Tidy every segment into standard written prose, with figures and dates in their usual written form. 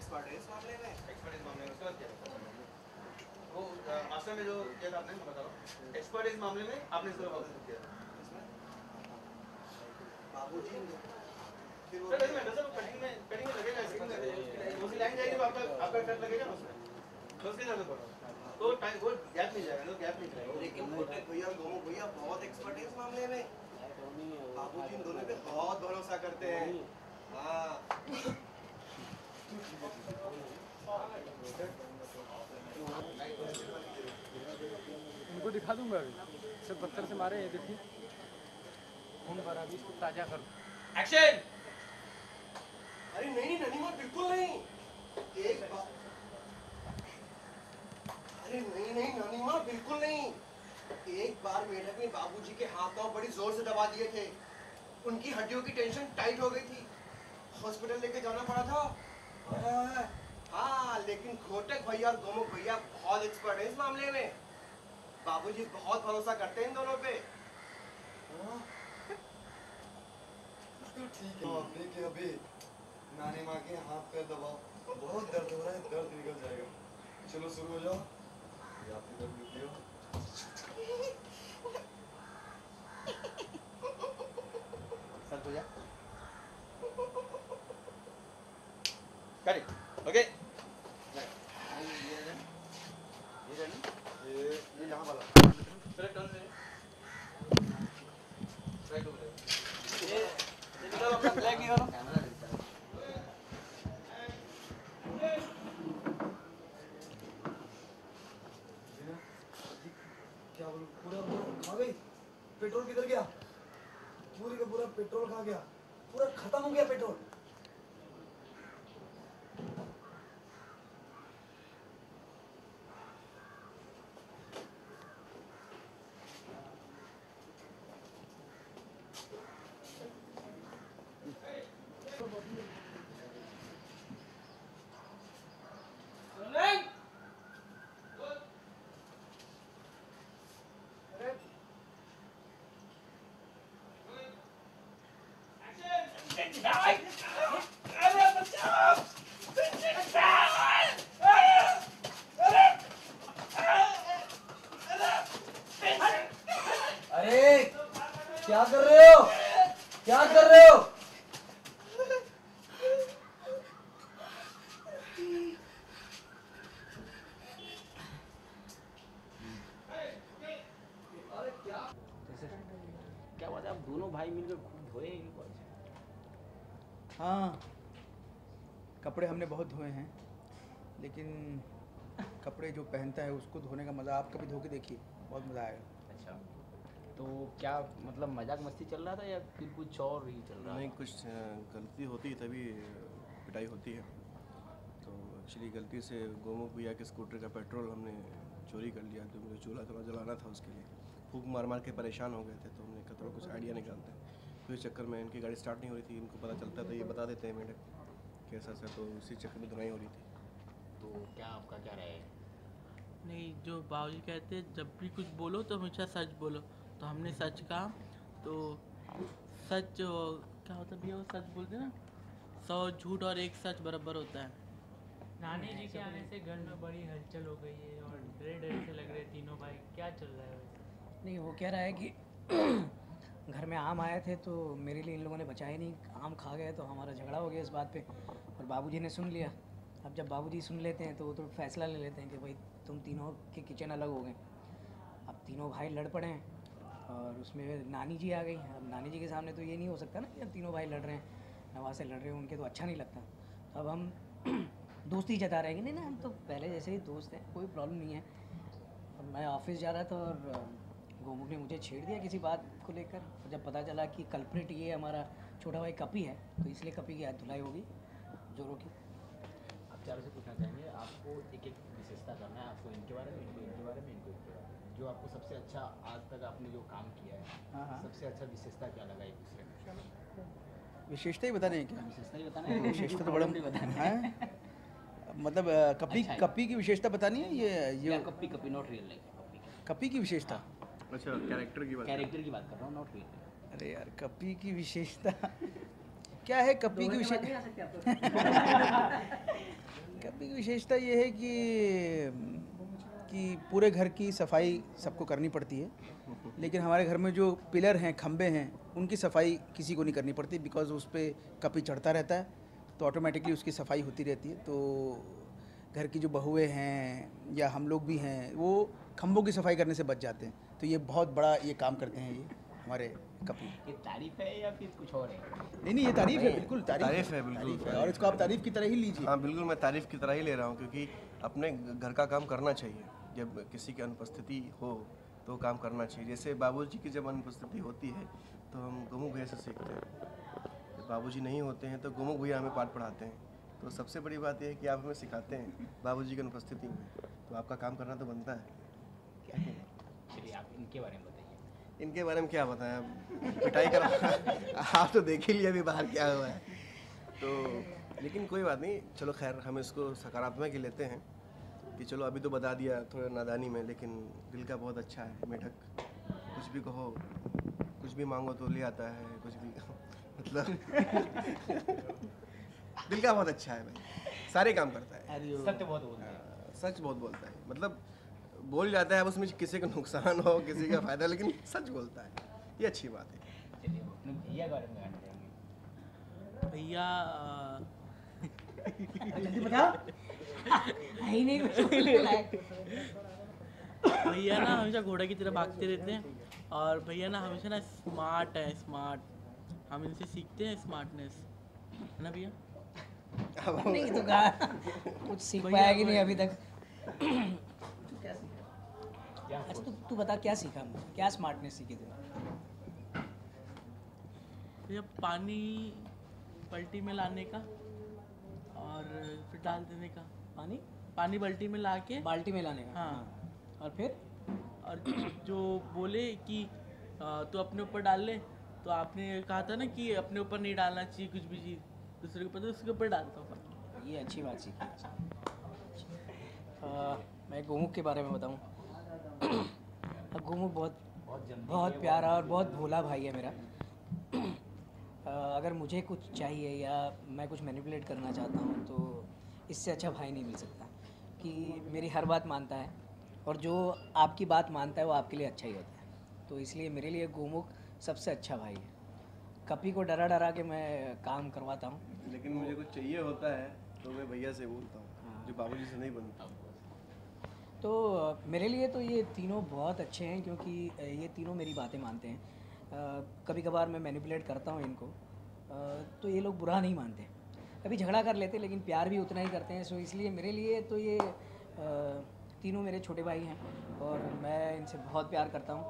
Expert है इस मामले में। एक्सपर्ट इस मामले में उसके बाद क्या वो मास्टर में जो किया था आपने बताओ एक्सपर्ट इस मामले में आपने इसको बहुत किया था बाबूजी सर कटिंग में लगेगा स्क्रीन में दूसरी लाइन जाएगी तो आपका कट लगेगा ना उसमें तो उसके हिसाब से पढ़ो तो टाइम वो गैप नहीं जाएगा तो गैप नहीं जाएगा लेकिन कोटक भैया और गोमू भैया बहुत एक्सपर्ट है इस मामले में। बाबूजी इन दोनों पे बहुत भरोसा करते हैं। हाँ उनको दिखा दूंगा अभी सब पत्थर से मारे हैं देखिए खून भरा अभी इसको ताजा कर एक्शन अरे नहीं ननीमा बिल्कुल नहीं। एक बार अरे नहीं ननीमा बिल्कुल नहीं। एक बार मेढक ने बाबूजी के हाथ पांव बड़ी जोर से दबा दिए थे। उनकी हड्डियों की टेंशन टाइट हो गई थी। हॉस्पिटल लेके जाना पड़ा था। हाँ लेकिन घोटक भैया और गोमुख भैया बहुत एक्सपर्ट है इस मामले में। बाबूजी बहुत भरोसा करते हैं इन दोनों पे। तो ठीक है अभी के अभी नानी माँ के हाथ पैर दबाओ बहुत दर्द हो रहा है दर्द निकल जाएगा चलो शुरू हो जाओ ये आपकी दर्द निकली हो सर हो जा करेक्ट ओके ये यहाँ वाला सर टर्न से राइट ओवर ये निकालो अपना ब्लैक निकालो कैमरा दिखता है क्या बोलूं पूरा खा गई पेट्रोल किधर गया पूरी का पूरा पेट्रोल खा गया पूरा खत्म हो गया पेट्रोल अरे क्या कर रहे हो क्या कर रहे हो क्या बात है आप दोनों भाई मिलकर खूब धोए इनको आज? हाँ कपड़े हमने बहुत धोए हैं लेकिन कपड़े जो पहनता है उसको धोने का मज़ा आप कभी धो के देखिए बहुत मज़ा आएगा। अच्छा तो क्या मतलब मजाक मस्ती चल रहा था या फिर कुछ और ही चल रहा नहीं था? कुछ गलती होती है तभी पिटाई होती है तो एक्चुअली गलती से गोमुख भैया के स्कूटर का पेट्रोल हमने चोरी कर लिया तो मुझे चूल्हा थोड़ा जलाना था उसके लिए फूक मार मार के परेशान हो गए थे तो हमने कहा थोड़ा कुछ आइडिया निकालते हैं तो इस चक्कर में इनकी गाड़ी स्टार्ट नहीं हो रही थी इनको पता चलता तो ये बता देते हैं मेढक कैसा सा तो उसी चक्कर में धुनाई हो रही थी। तो क्या आपका क्या राय है? नहीं जो बाबूजी कहते हैं जब भी कुछ बोलो तो हमेशा सच बोलो तो हमने सच कहा तो सच क्या होता है भैया वो सच बोलते हैं ना 100 झूठ और एक सच बराबर होता है। नानी जी के आने से घर में बड़ी हलचल हो गई है और डरे डरे से लग रहे तीनों भाई क्या चल रहा है वैसे? नहीं वो कह रहा है कि घर में आम आए थे तो मेरे लिए इन लोगों ने बचाए नहीं आम खा गए तो हमारा झगड़ा हो गया इस बात पे और बाबूजी ने सुन लिया। अब जब बाबूजी सुन लेते हैं तो वो तो फैसला ले लेते हैं कि भाई तुम तीनों के किचन अलग हो गए। अब तीनों भाई लड़ पड़े हैं और उसमें नानी जी आ गई। अब नानी जी के सामने तो ये नहीं हो सकता ना कि अब तीनों भाई लड़ रहे हैं नवाज से लड़ रहे हैं उनके तो अच्छा नहीं लगता। तो अब हम दोस्ती जता रहे हैं कि नहीं हम तो पहले जैसे ही दोस्त हैं कोई प्रॉब्लम नहीं है। और मैं ऑफिस जा रहा था और गोमुख ने मुझे छेड़ दिया किसी बात को लेकर। जब पता चला कि कल्प्रिट ये हमारा छोटा भाई कपी है तो इसलिए कपी की हाथ धुलाई होगी जोरों की। आप चारों से पूछना चाहेंगे आपको एक एक विशेषता करना है आपको इनके बारे में इनको इनके बारे में इनको इनके बारे में जो आपको सबसे अच्छा आज तक आपने जो काम किया है हाँ। सबसे अच्छा विशेषता क्या लगा एक दूसरे में? विशेषता ही बताने हैं क्या? विशेषता ही बताना है विशेषता तो बड़ा नहीं बताना है मतलब कपी अच्छा है। कपी की विशेषता बतानी है ये कपी कपी नॉट रियल लाइफ कपी की विशेषता। अच्छा कैरेक्टर की बात कैरेक्टर की बात कर रहा हूँ नॉट रियल। अरे यार कपी की विशेषता क्या है कपी की विशेषता कपी की विशेषता ये है कि पूरे घर की सफाई सबको करनी पड़ती है, लेकिन हमारे घर में जो पिलर हैं, खंबे हैं, उनकी सफाई किसी को नहीं करनी पड़ती, बिकॉज उस पर कपी चढ़ता रहता है तो ऑटोमेटिकली उसकी सफाई होती रहती है। तो घर की जो बहुएं हैं या हम लोग भी हैं वो खंभों की सफाई करने से बच जाते हैं, तो ये बहुत बड़ा ये काम करते हैं ये हमारे कपी। ये तारीफ है या फिर कुछ और है? नहीं, ये तारीफ है, बिल्कुल तारीफ है, बिल्कुल तारीफ है, और इसको आप तारीफ की तरह ही लीजिए। हाँ बिल्कुल, मैं तारीफ की तरह ही ले रहा हूँ, क्योंकि अपने घर का काम करना चाहिए। जब किसी की अनुपस्थिति हो तो काम करना चाहिए। जैसे बाबूजी की जब अनुपस्थिति होती है तो हम गोमुख भैया से सीखते हैं, जब बाबूजी नहीं होते हैं तो गोमुख भैया हमें पाठ पढ़ाते हैं। तो सबसे बड़ी बात यह है कि आप हमें सिखाते हैं बाबूजी की अनुपस्थिति में, तो आपका काम करना तो बनता है। चलिए आप इनके बारे में बताइए। इनके बारे में क्या बताएं, पिटाई करा आप तो देख ही लिया अभी बाहर क्या हुआ है। तो लेकिन कोई बात नहीं, चलो खैर हम इसको सकारात्मक ही लेते हैं कि चलो अभी तो बता दिया थोड़ा नादानी में, लेकिन दिल का बहुत अच्छा है मेढक। कुछ भी कहो, कुछ भी मांगो तो ले आता है, कुछ भी मतलब दिल का बहुत अच्छा है भाई, सारे काम करता है। सत्य बहुत बोलता है। सच बहुत बोलता है, मतलब बोल जाता है, अब उसमें किसी का नुकसान हो किसी का फायदा, लेकिन सच बोलता है, ये अच्छी बात है। चलिए अपने भैया के बारे में जानना चाहेंगे। भैया जल्दी बताओ। है ही नहीं कुछ बोलने लायक। भैया ना हमेशा घोड़े की तरह भागते रहते हैं, और भैया ना हमेशा ना स्मार्ट है, स्मार्ट। हम इनसे सीखते हैं स्मार्टनेस, है ना भैया? नहीं तो कहा कुछ सीख पाया कि नहीं अभी तक। अच्छा तू बता क्या सीखा, क्या स्मार्टनेस सीखी तूने? भैया पानी बाल्टी में लाने का और फिर डाल देने का। पानी बाल्टी में ला के बाल्टी में लाने का, हाँ। और फिर और जो बोले कि तू अपने ऊपर डाल ले, तो आपने कहा था ना कि अपने ऊपर नहीं डालना चाहिए कुछ भी चीज़, दूसरे के ऊपर, तो उसके ऊपर डालता हूँ। ये अच्छी बात सीखी। मैं गोमुख के बारे में बताऊँ। गोमुख बहुत प्यारा और बहुत भोला भाई है मेरा। अगर मुझे कुछ चाहिए या मैं कुछ मैनिपुलेट करना चाहता हूँ तो इससे अच्छा भाई नहीं मिल सकता, कि मेरी हर बात मानता है, और जो आपकी बात मानता है वो आपके लिए अच्छा ही होता है। तो इसलिए मेरे लिए गोमुख सबसे अच्छा भाई है। कपी को डरा डरा के मैं काम करवाता हूँ, लेकिन मुझे कुछ चाहिए होता है तो मैं भैया से बोलता हूँ, जो बाबूजी से नहीं बनता। तो मेरे लिए तो ये तीनों बहुत अच्छे हैं, क्योंकि ये तीनों मेरी बातें मानते हैं। कभी कभार मैं मैनिपुलेट करता हूँ इनको, तो ये लोग बुरा नहीं मानते, कभी झगड़ा कर लेते लेकिन प्यार भी उतना ही करते हैं। सो इसलिए मेरे लिए तो ये तीनों मेरे छोटे भाई हैं, और मैं इनसे बहुत प्यार करता हूँ।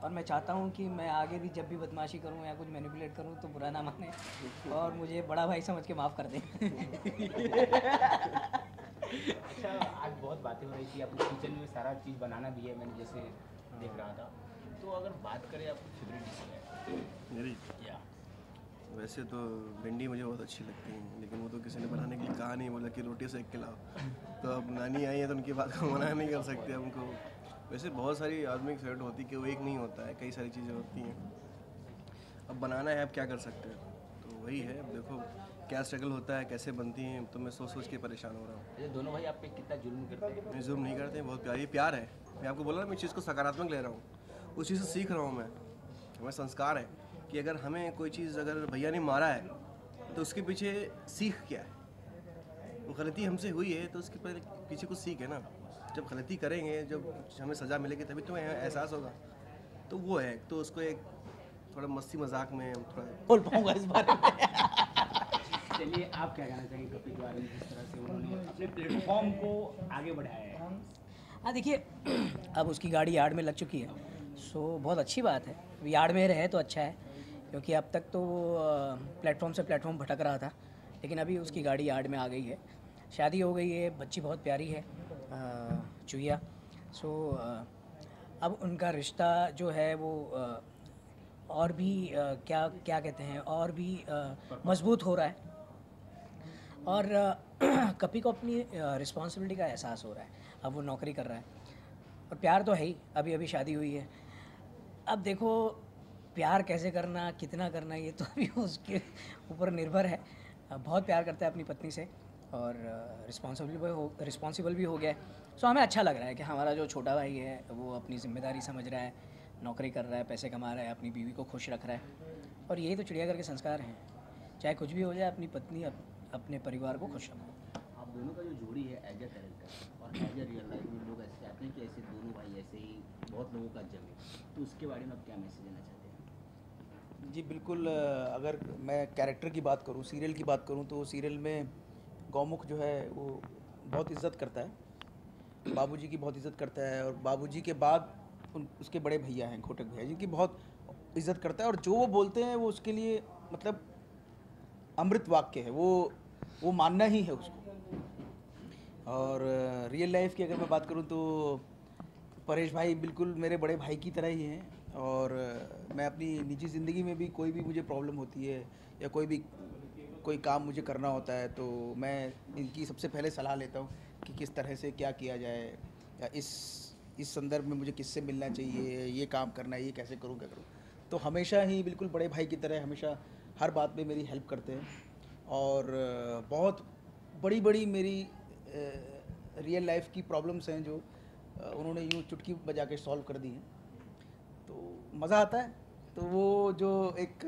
और मैं चाहता हूँ कि मैं आगे भी जब भी बदमाशी करूँ या कुछ मैनिपुलेट करूँ तो बुरा ना माने, और मुझे बड़ा भाई समझ के माफ़ कर दें। अच्छा, आज बहुत बातें हो रही थी, आपको किचन में सारा चीज़ बनाना भी है, मैंने जैसे देख रहा था। तो अगर बात करें आपकी फेवरेट डिश है मेरी क्या? वैसे तो भिंडी मुझे बहुत अच्छी लगती है, लेकिन वो तो किसी ने बनाने के लिए कहा नहीं, बोला कि रोटी सेक के लाओ। तो अब नानी आई है तो उनकी बात को मना नहीं कर सकते हमको। वैसे बहुत सारी आदमी की फेवरेट होती है कि वो एक नहीं होता है, कई सारी चीज़ें होती हैं। अब बनाना है, अब क्या कर सकते हैं, तो वही है। अब देखो क्या स्ट्रगल होता है, कैसे बनती हैं, तो मैं सोच सोच के परेशान हो रहा हूँ। ये दोनों भाई आप पे कितना जुल्म करते हैं? मैं जुल्म नहीं करते हैं, बहुत प्यार, ये प्यार है। मैं आपको बोला ना, मैं चीज़ को सकारात्मक ले रहा हूँ, उस चीज़ से सीख रहा हूँ मैं। हमारा संस्कार है कि अगर हमें कोई चीज़, अगर भैया ने मारा है तो उसके पीछे सीख क्या है। वो गलती हमसे हुई है तो उसके पीछे कुछ सीख है ना। जब गलती करेंगे, जब हमें सज़ा मिलेगी तभी तो एहसास होगा। तो वो है, तो उसको एक थोड़ा मस्ती मजाक में थोड़ा बोल पाऊँगा इस बारे में। चलिए आप क्या कहना चाहेंगे कपी के बारे में, जिस तरह से उन्होंने अपने प्लेटफॉर्म को आगे बढ़ाया है? हाँ देखिए, अब उसकी गाड़ी यार्ड में लग चुकी है, सो बहुत अच्छी बात है। यार्ड में रहे तो अच्छा है, क्योंकि अब तक तो वो प्लेटफॉर्म से प्लेटफॉर्म भटक रहा था, लेकिन अभी उसकी गाड़ी यार्ड में आ गई है। शादी हो गई है, बच्ची बहुत प्यारी है, चुहिया। सो अब उनका रिश्ता जो है वो और भी क्या कहते हैं, और भी मजबूत हो रहा है, और कपी को अपनी रिस्पॉन्सिबिलिटी का एहसास हो रहा है। अब वो नौकरी कर रहा है, और प्यार तो है ही, अभी अभी शादी हुई है। अब देखो प्यार कैसे करना, कितना करना, ये तो अभी उसके ऊपर निर्भर है। बहुत प्यार करता है अपनी पत्नी से, और रिस्पॉन्सिबल भी हो गया है। सो हमें अच्छा लग रहा है कि हमारा जो छोटा भाई है वो अपनी ज़िम्मेदारी समझ रहा है, नौकरी कर रहा है, पैसे कमा रहा है, अपनी बीवी को खुश रख रहा है। और यही तो चिड़ियाघर के संस्कार हैं, चाहे कुछ भी हो जाए अपनी पत्नी अपने परिवार को खुश रखो। आप दोनों का जो जोड़ी है एज ए कैरेक्टर और एज ए रियल लाइफ में लोग ऐसे चाहते हैं कि ऐसे दोनों भाई ऐसे ही बहुत लोगों का जमे, तो उसके बारे में आप क्या मैसेज देना चाहते हैं? जी बिल्कुल, अगर मैं कैरेक्टर की बात करूं, सीरियल की बात करूं, तो सीरियल में गौमुख जो है वो बहुत इज़्ज़त करता है, बाबूजी की बहुत इज़्ज़त करता है। और बाबूजी के बाद उसके बड़े भैया हैं घोटक भैया, जिनकी बहुत इज़्ज़त करता है। और जो वो बोलते हैं वो उसके लिए मतलब अमृत वाक्य है, वो मानना ही है उसको। और रियल लाइफ की अगर मैं बात करूं तो परेश भाई बिल्कुल मेरे बड़े भाई की तरह ही हैं। और मैं अपनी निजी ज़िंदगी में भी कोई भी मुझे प्रॉब्लम होती है या कोई काम मुझे करना होता है तो मैं इनकी सबसे पहले सलाह लेता हूँ कि किस तरह से क्या किया जाए, या इस संदर्भ में मुझे किससे मिलना चाहिए, ये काम करना है, ये कैसे करूँ क्या करूँ। तो हमेशा ही बिल्कुल बड़े भाई की तरह हमेशा हर बात में मेरी हेल्प करते हैं। और बहुत बड़ी मेरी रियल लाइफ की प्रॉब्लम्स हैं जो उन्होंने यूँ चुटकी बजा के सॉल्व कर दी हैं, तो मज़ा आता है। तो वो जो एक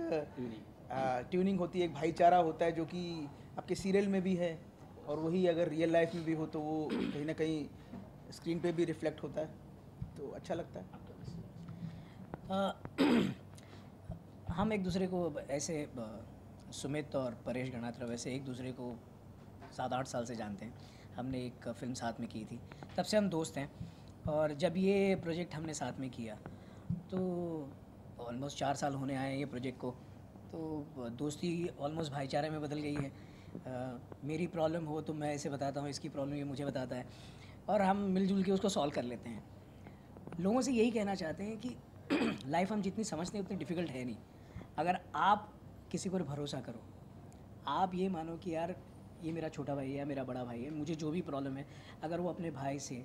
ट्यूनिंग होती है, एक भाईचारा होता है जो कि आपके सीरियल में भी है और वही अगर रियल लाइफ में भी हो तो वो कहीं ना कहीं स्क्रीन पे भी रिफ्लेक्ट होता है, तो अच्छा लगता है। हम एक दूसरे को ऐसे सुमित और परेश गणात्रा वैसे एक दूसरे को 7-8 साल से जानते हैं। हमने एक फ़िल्म साथ में की थी, तब से हम दोस्त हैं। और जब ये प्रोजेक्ट हमने साथ में किया तो ऑलमोस्ट 4 साल होने आए हैं ये प्रोजेक्ट को, तो दोस्ती ऑलमोस्ट भाईचारे में बदल गई है। मेरी प्रॉब्लम हो तो मैं इसे बताता हूँ, इसकी प्रॉब्लम ये मुझे बताता है और हम मिलजुल के उसको सॉल्व कर लेते हैं। लोगों से यही कहना चाहते हैं कि लाइफ हम जितनी समझते हैं उतनी डिफ़िकल्ट है नहीं। अगर आप किसी पर भरोसा करो, आप ये मानो कि यार ये मेरा छोटा भाई है, मेरा बड़ा भाई है, मुझे जो भी प्रॉब्लम है अगर वो अपने भाई से,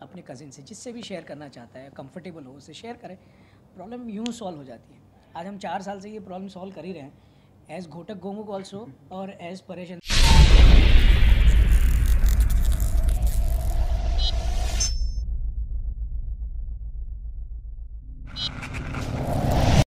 अपने कज़िन से, जिससे भी शेयर करना चाहता है, कंफर्टेबल हो उससे शेयर करें, प्रॉब्लम यूँ सॉल्व हो जाती है। आज हम 4 साल से ये प्रॉब्लम सॉल्व कर ही रहे हैं, एज़ घोटक गोमुख ऑल्सो और एज़ परेश।